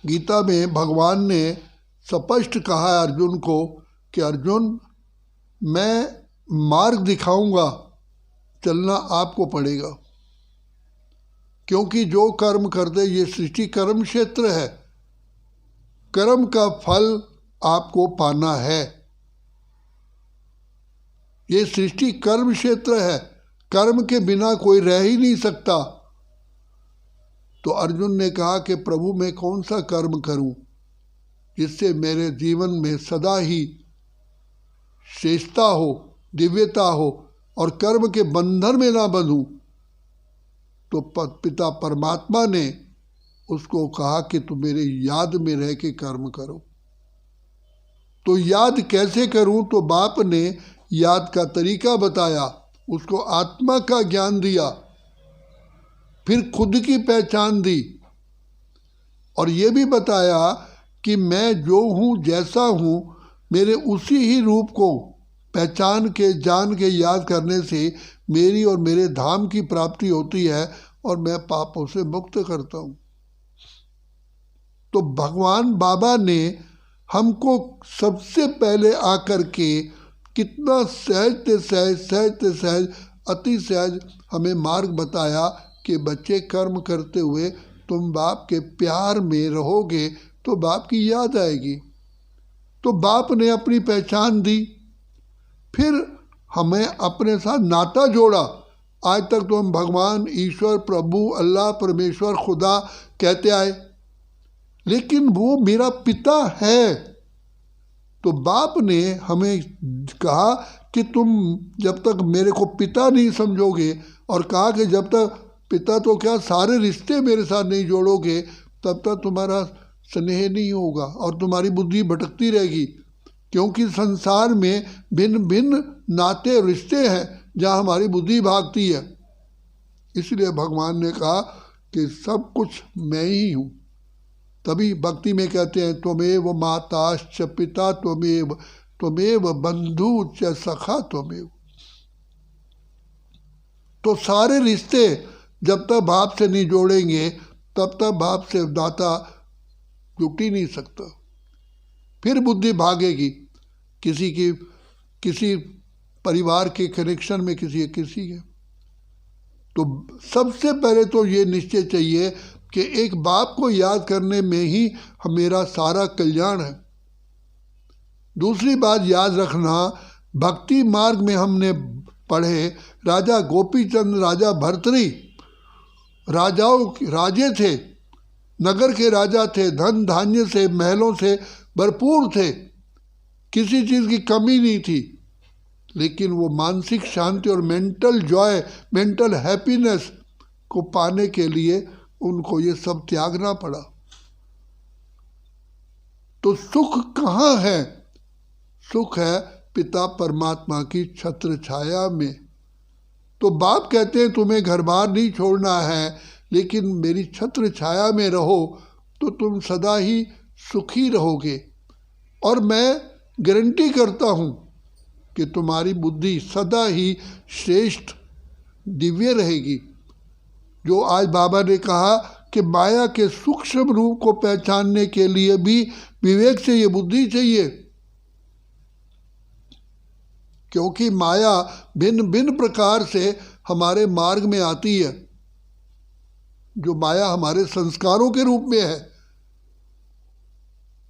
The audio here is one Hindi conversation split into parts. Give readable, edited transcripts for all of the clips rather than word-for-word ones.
गीता में भगवान ने स्पष्ट कहा है अर्जुन को कि अर्जुन, मैं मार्ग दिखाऊंगा, चलना आपको पड़ेगा। क्योंकि जो कर्म करते, ये सृष्टि कर्म क्षेत्र है, कर्म का फल आपको पाना है। ये सृष्टि कर्म क्षेत्र है, कर्म के बिना कोई रह ही नहीं सकता। तो अर्जुन ने कहा कि प्रभु मैं कौन सा कर्म करूं जिससे मेरे जीवन में सदा ही श्रेष्ठता हो, दिव्यता हो और कर्म के बंधन में ना बंधूं। तो पिता परमात्मा ने उसको कहा कि तुम मेरे याद में रह के कर्म करो। तो याद कैसे करूं? तो बाप ने याद का तरीका बताया, उसको आत्मा का ज्ञान दिया, फिर खुद की पहचान दी और ये भी बताया कि मैं जो हूँ, जैसा हूँ, मेरे उसी ही रूप को पहचान के, जान के, याद करने से मेरी और मेरे धाम की प्राप्ति होती है और मैं पापों से मुक्त करता हूँ। तो भगवान बाबा ने हमको सबसे पहले आकर के कितना सहज अति सहज हमें मार्ग बताया कि बच्चे कर्म करते हुए तुम बाप के प्यार में रहोगे तो बाप की याद आएगी। तो बाप ने अपनी पहचान दी, फिर हमें अपने साथ नाता जोड़ा। आज तक तो हम भगवान, ईश्वर, प्रभु, अल्लाह, परमेश्वर, खुदा कहते आए, लेकिन वो मेरा पिता है। तो बाप ने हमें कहा कि तुम जब तक मेरे को पिता नहीं समझोगे, और कहा कि जब तक पिता तो क्या सारे रिश्ते मेरे साथ नहीं जोड़ोगे, तब तक तुम्हारा स्नेह नहीं होगा और तुम्हारी बुद्धि भटकती रहेगी। क्योंकि संसार में भिन्न भिन्न नाते और रिश्ते हैं जहाँ हमारी बुद्धि भागती है। इसलिए भगवान ने कहा कि सब कुछ मैं ही हूँ। तभी भक्ति में कहते हैं त्वमेव माताश्च पिता त्वमेव, त्वमेव बंधु च सखा त्वमेव। तो सारे रिश्ते जब तक बाप से नहीं जोड़ेंगे तब तक बाप से दाता जुट ही नहीं सकता। फिर बुद्धि भागेगी किसी परिवार के कनेक्शन में, किसी के। तो सबसे पहले तो ये निश्चय चाहिए कि एक बाप को याद करने में ही मेरा सारा कल्याण है। दूसरी बात याद रखना, भक्ति मार्ग में हमने पढ़े राजा गोपीचंद, राजा भर्तृहरि राजे थे, नगर के राजा थे, धन धान्य से, महलों से भरपूर थे, किसी चीज़ की कमी नहीं थी। लेकिन वो मानसिक शांति और मेंटल जॉय, मेंटल हैप्पीनेस को पाने के लिए उनको ये सब त्यागना पड़ा। तो सुख कहाँ है? सुख है पिता परमात्मा की छत्र छाया में। तो बाप कहते हैं तुम्हें घर बार नहीं छोड़ना है, लेकिन मेरी छत्र छाया में रहो तो तुम सदा ही सुखी रहोगे। और मैं गारंटी करता हूँ कि तुम्हारी बुद्धि सदा ही श्रेष्ठ, दिव्य रहेगी। जो आज बाबा ने कहा कि माया के सूक्ष्म रूप को पहचानने के लिए भी विवेक से ये बुद्धि चाहिए, क्योंकि माया भिन्न भिन्न प्रकार से हमारे मार्ग में आती है। जो माया हमारे संस्कारों के रूप में है।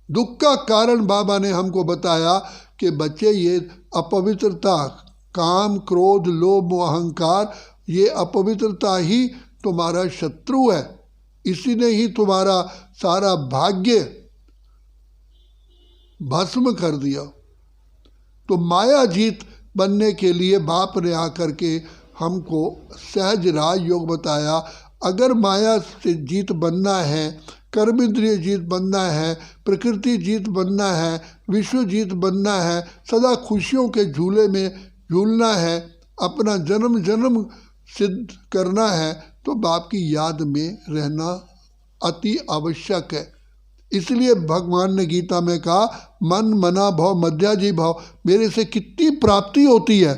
दुख का कारण बाबा ने हमको बताया कि बच्चे ये अपवित्रता, काम, क्रोध, लोभ, अहंकार, ये अपवित्रता ही तुम्हारा शत्रु है। इसी ने ही तुम्हारा सारा भाग्य भस्म कर दिया। तो माया जीत बनने के लिए बाप ने आकर के हमको सहज राज योग बताया। अगर माया से जीत बनना है, कर्म इंद्रिय जीत बनना है, प्रकृति जीत बनना है, विश्व जीत बनना है, सदा खुशियों के झूले में झूलना है, अपना जन्म जन्म सिद्ध करना है, तो बाप की याद में रहना अति आवश्यक है। इसलिए भगवान ने गीता में कहा मन मना भव मध्याजी भाव। मेरे से कितनी प्राप्ति होती है,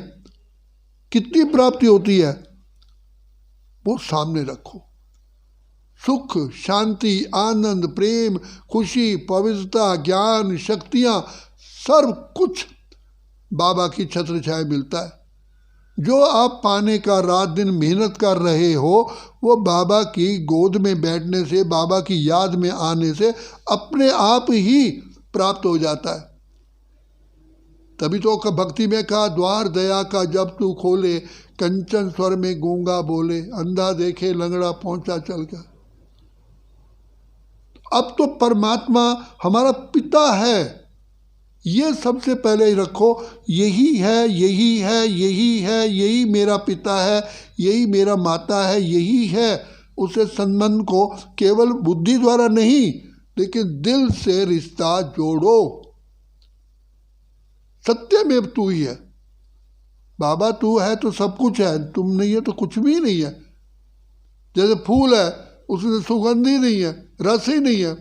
कितनी प्राप्ति होती है, वो सामने रखो। सुख, शांति, आनंद, प्रेम, खुशी, पवित्रता, ज्ञान, शक्तियाँ, सर्व कुछ बाबा की छत्र छाया मिलता है। जो आप पाने का रात दिन मेहनत कर रहे हो वो बाबा की गोद में बैठने से, बाबा की याद में आने से अपने आप ही प्राप्त हो जाता है। तभी तो भक्ति में कहा, द्वार दया का जब तू खोले, कंचन स्वर में गूंगा बोले, अंधा देखे लंगड़ा पहुंचा चल कर। अब तो परमात्मा हमारा पिता है, ये सबसे पहले ही रखो। यही है, यही है, यही है, यही मेरा पिता है, यही मेरा माता है, यही है। उसे संबंध को केवल बुद्धि द्वारा नहीं लेकिन दिल से रिश्ता जोड़ो। सत्य में तू ही है बाबा, तू है तो सब कुछ है, तुम नहीं है तो कुछ भी नहीं है। जैसे फूल है उसमें सुगंध ही नहीं है, रस ही नहीं है।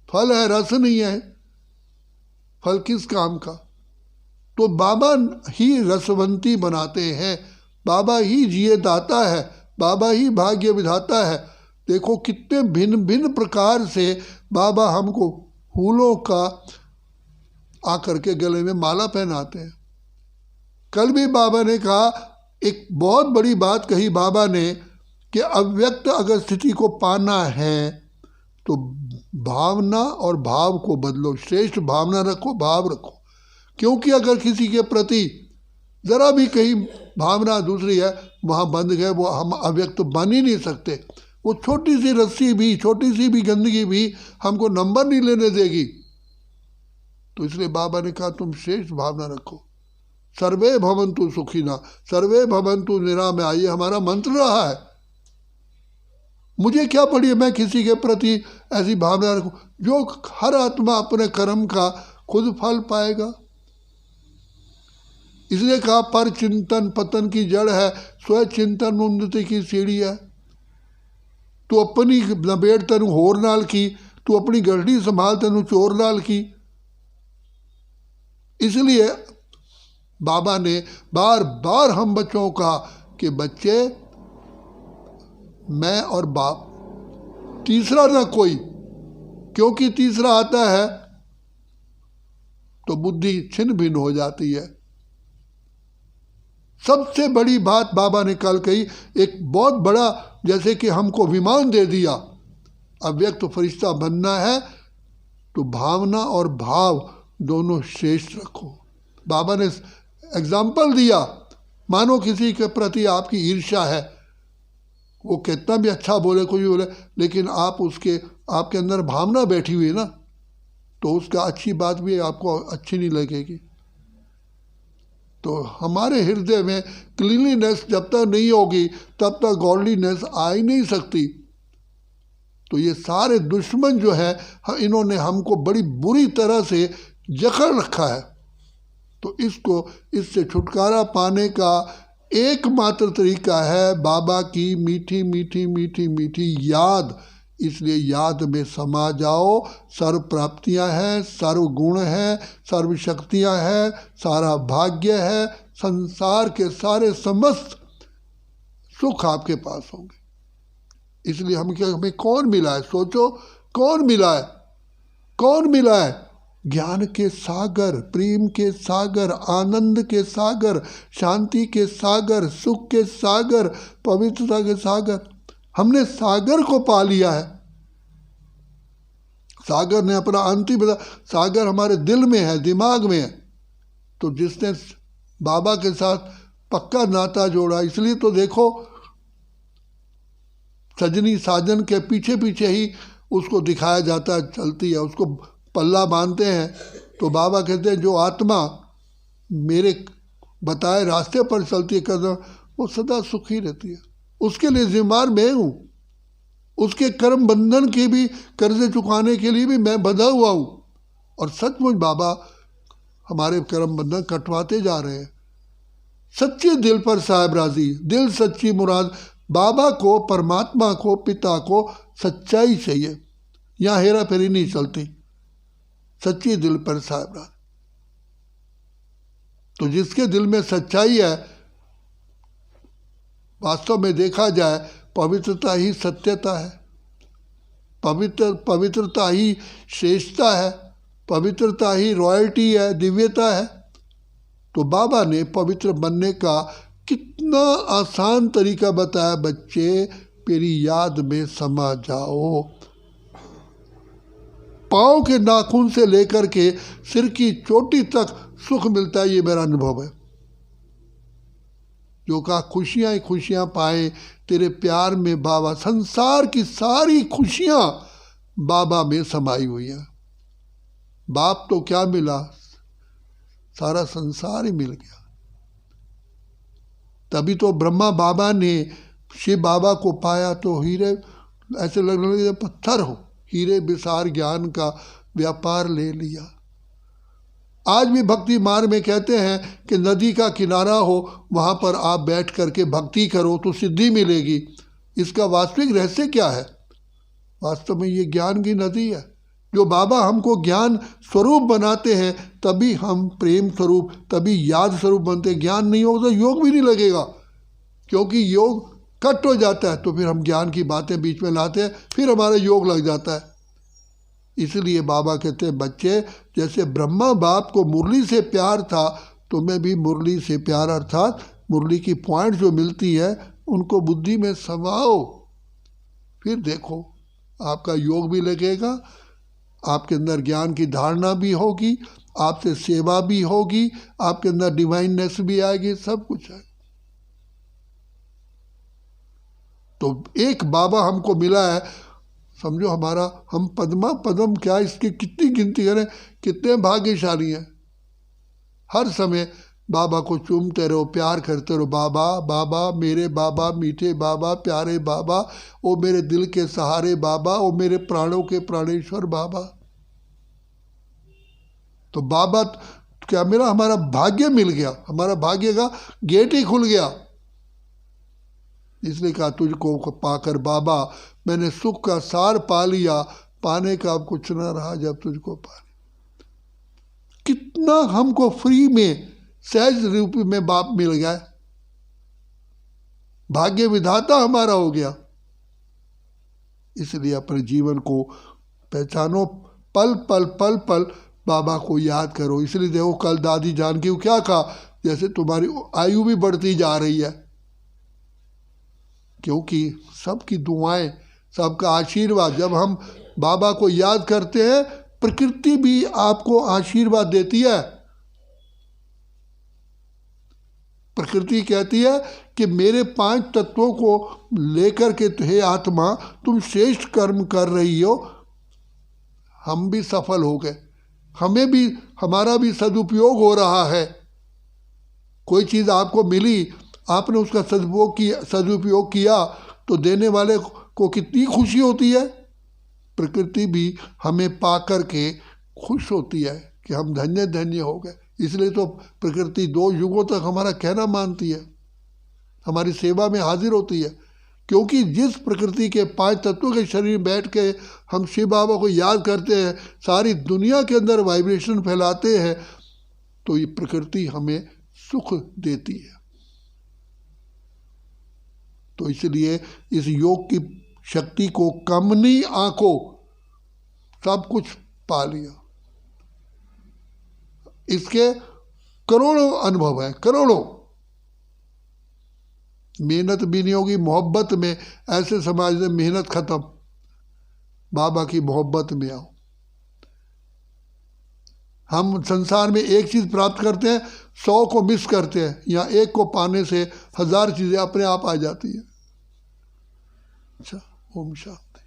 फल है, रस नहीं है, फल किस काम का। तो बाबा ही रसवंती बनाते हैं, बाबा ही जिए दाता है, बाबा ही भाग्य विधाता है। देखो कितने भिन्न भिन्न प्रकार से बाबा हमको फूलों का आकर के गले में माला पहनाते हैं। कल भी बाबा ने कहा, एक बहुत बड़ी बात कही बाबा ने कि अव्यक्त अगर स्थिति को पाना है तो भावना और भाव को बदलो। श्रेष्ठ भावना रखो, भाव रखो। क्योंकि अगर किसी के प्रति ज़रा भी कहीं भावना दूसरी है, वहाँ बंध गए, वो हम अव्यक्त बन ही नहीं सकते। वो छोटी सी रस्सी भी, छोटी सी भी गंदगी भी हमको नंबर नहीं लेने देगी। तो इसलिए बाबा ने कहा तुम श्रेष्ठ भावना रखो। सर्वे भवन्तु सुखिनः, सर्वे भवन्तु निरामया, ये हमारा मंत्र रहा है। मुझे क्या पड़ी है, मैं किसी के प्रति ऐसी भावना रखूं। जो हर आत्मा अपने कर्म का खुद फल पाएगा। इसलिए कहा पर चिंतन पतन की जड़ है, स्व चिंतन उन्नति की सीढ़ी है। तू अपनी नबेड़ तेन होर नाल की, तू अपनी गढ़ी संभाल तेन चोर नाल की। इसलिए बाबा ने बार बार हम बच्चों को कहा कि बच्चे मैं और बाप, तीसरा ना कोई, क्योंकि तीसरा आता है तो बुद्धि छिन्न भिन्न हो जाती है। सबसे बड़ी बात बाबा ने कल कही, एक बहुत बड़ा, जैसे कि हमको विमान दे दिया, अव्यक्त फरिश्ता बनना है तो भावना और भाव दोनों श्रेष्ठ रखो। बाबा ने एग्जाम्पल दिया, मानो किसी के प्रति आपकी ईर्ष्या है, वो कितना भी अच्छा बोले, कुछ भी बोले, लेकिन आप उसके आपके अंदर भावना बैठी हुई है ना, तो उसका अच्छी बात भी आपको अच्छी नहीं लगेगी। तो हमारे हृदय में क्लीनलीनेस जब तक नहीं होगी तब तक गॉडलीनेस आ ही नहीं सकती। तो ये सारे दुश्मन जो है, इन्होंने हमको बड़ी बुरी तरह से जकड़ रखा है। तो इससे छुटकारा पाने का एकमात्र तरीका है बाबा की मीठी मीठी मीठी मीठी याद। इसलिए याद में समा जाओ। सर्व प्राप्तियां हैं, सर्व गुण हैं, सर्व शक्तियां हैं, सारा भाग्य है, संसार के सारे समस्त सुख आपके पास होंगे। इसलिए हमें कौन मिला है, सोचो कौन मिला है, कौन मिला है? ज्ञान के सागर, प्रेम के सागर, आनंद के सागर, शांति के सागर, सुख के सागर, पवित्रता के सागर। हमने सागर को पा लिया है। सागर ने अपना अंतिम बता, सागर हमारे दिल में है, दिमाग में है। तो जिसने बाबा के साथ पक्का नाता जोड़ा, इसलिए तो देखो सजनी साजन के पीछे पीछे ही उसको दिखाया जाता है, चलती है, उसको पल्ला बांधते हैं। तो बाबा कहते हैं जो आत्मा मेरे बताए रास्ते पर चलती है कदम, वो सदा सुखी रहती है। उसके लिए जिम्मेदार मैं हूँ, उसके कर्म बंधन के भी कर्जे चुकाने के लिए भी मैं बंधा हुआ हूँ। और सचमुच बाबा हमारे कर्म बंधन कटवाते जा रहे हैं। सच्चे दिल पर साहिब राजी, दिल सच्ची मुराद। बाबा को, परमात्मा को, पिता को सच्चाई चाहिए, यहाँ हेरा फेरी नहीं चलती। सच्ची दिल पर साहिब राजी। तो जिसके दिल में सच्चाई है, वास्तव में देखा जाए पवित्रता ही सत्यता है, पवित्रता ही श्रेष्ठता है, पवित्रता ही रॉयल्टी है, दिव्यता है। तो बाबा ने पवित्र बनने का कितना आसान तरीका बताया, बच्चे मेरी याद में समा जाओ। पाँव के नाखून से लेकर के सिर की चोटी तक सुख मिलता है, ये मेरा अनुभव है। जो कहा खुशियाँ ही खुशियाँ पाए तेरे प्यार में बाबा, संसार की सारी खुशियाँ बाबा में समाई हुई हैं। बाप तो क्या मिला, सारा संसार ही मिल गया। तभी तो ब्रह्मा बाबा ने शिव बाबा को पाया तो हीरे ऐसे लगने लगे पत्थर हो, हीरे बिसार ज्ञान का व्यापार ले लिया। आज भी भक्ति मार्ग में कहते हैं कि नदी का किनारा हो, वहाँ पर आप बैठ करके भक्ति करो तो सिद्धि मिलेगी। इसका वास्तविक रहस्य क्या है? वास्तव में ये ज्ञान की नदी है। जो बाबा हमको ज्ञान स्वरूप बनाते हैं तभी हम प्रेम स्वरूप, तभी याद स्वरूप बनते हैं। ज्ञान नहीं होगा तो योग भी नहीं लगेगा, क्योंकि योग कट हो जाता है। तो फिर हम ज्ञान की बातें बीच में लाते हैं, फिर हमारा योग लग जाता है। इसलिए बाबा कहते हैं बच्चे, जैसे ब्रह्मा बाप को मुरली से प्यार था, तुम्हें भी मुरली से प्यार, अर्थात मुरली की पॉइंट जो मिलती है उनको बुद्धि में समाओ। फिर देखो आपका योग भी लगेगा, आपके अंदर ज्ञान की धारणा भी होगी, आपसे सेवा भी होगी, आपके अंदर डिवाइननेस भी आएगी, सब कुछ है। तो एक बाबा हमको मिला है, समझो हमारा, हम पद्मा पद्म क्या इसकी कितनी गिनती करें, कितने भाग्यशाली हैं। हर समय बाबा को चूमते रहो, प्यार करते रहो। बाबा बाबा मेरे बाबा, मीठे बाबा, प्यारे बाबा, ओ मेरे दिल के सहारे बाबा, ओ मेरे प्राणों के प्राणेश्वर बाबा। तो बाबा क्या मिला, हमारा भाग्य मिल गया, हमारा भाग्य का गेट ही खुल गया। इसलिए कहा तुझको पाकर बाबा मैंने सुख का सार पा लिया, पाने का अब कुछ न रहा जब तुझको पा लिया। कितना हमको फ्री में सहज रूप में बाप मिल गया, भाग्य विधाता हमारा हो गया। इसलिए अपने जीवन को पहचानो, पल पल पल पल बाबा को याद करो। इसलिए देखो कल दादी जानकी को क्या कहा, जैसे तुम्हारी आयु भी बढ़ती जा रही है, क्योंकि सबकी दुआएं, सबका आशीर्वाद, जब हम बाबा को याद करते हैं प्रकृति भी आपको आशीर्वाद देती है। प्रकृति कहती है कि मेरे 5 तत्वों को लेकर के हे आत्मा तुम श्रेष्ठ कर्म कर रही हो, हम भी सफल हो गए, हमें भी, हमारा भी सदुपयोग हो रहा है। कोई चीज़ आपको मिली, आपने उसका सदुपयोग किया तो देने वाले को कितनी खुशी होती है। प्रकृति भी हमें पा कर के खुश होती है कि हम धन्य धन्य हो गए। इसलिए तो प्रकृति 2 युगों तक हमारा कहना मानती है, हमारी सेवा में हाजिर होती है, क्योंकि जिस प्रकृति के 5 तत्वों के शरीर में बैठ के हम शिव बाबा को याद करते हैं, सारी दुनिया के अंदर वाइब्रेशन फैलाते हैं, तो ये प्रकृति हमें सुख देती है। तो इसलिए इस योग की शक्ति को कम नहीं आंको, सब कुछ पा लिया। इसके करोड़ों अनुभव हैं, करोड़ों। मेहनत भी नहीं होगी, मोहब्बत में, ऐसे समाज में मेहनत खत्म, बाबा की मोहब्बत में आओ। हम संसार में एक चीज़ प्राप्त करते हैं, 100 को मिस करते हैं, या एक को पाने से 1000 चीज़ें अपने आप आ जाती है। अच्छा, ओम शांति।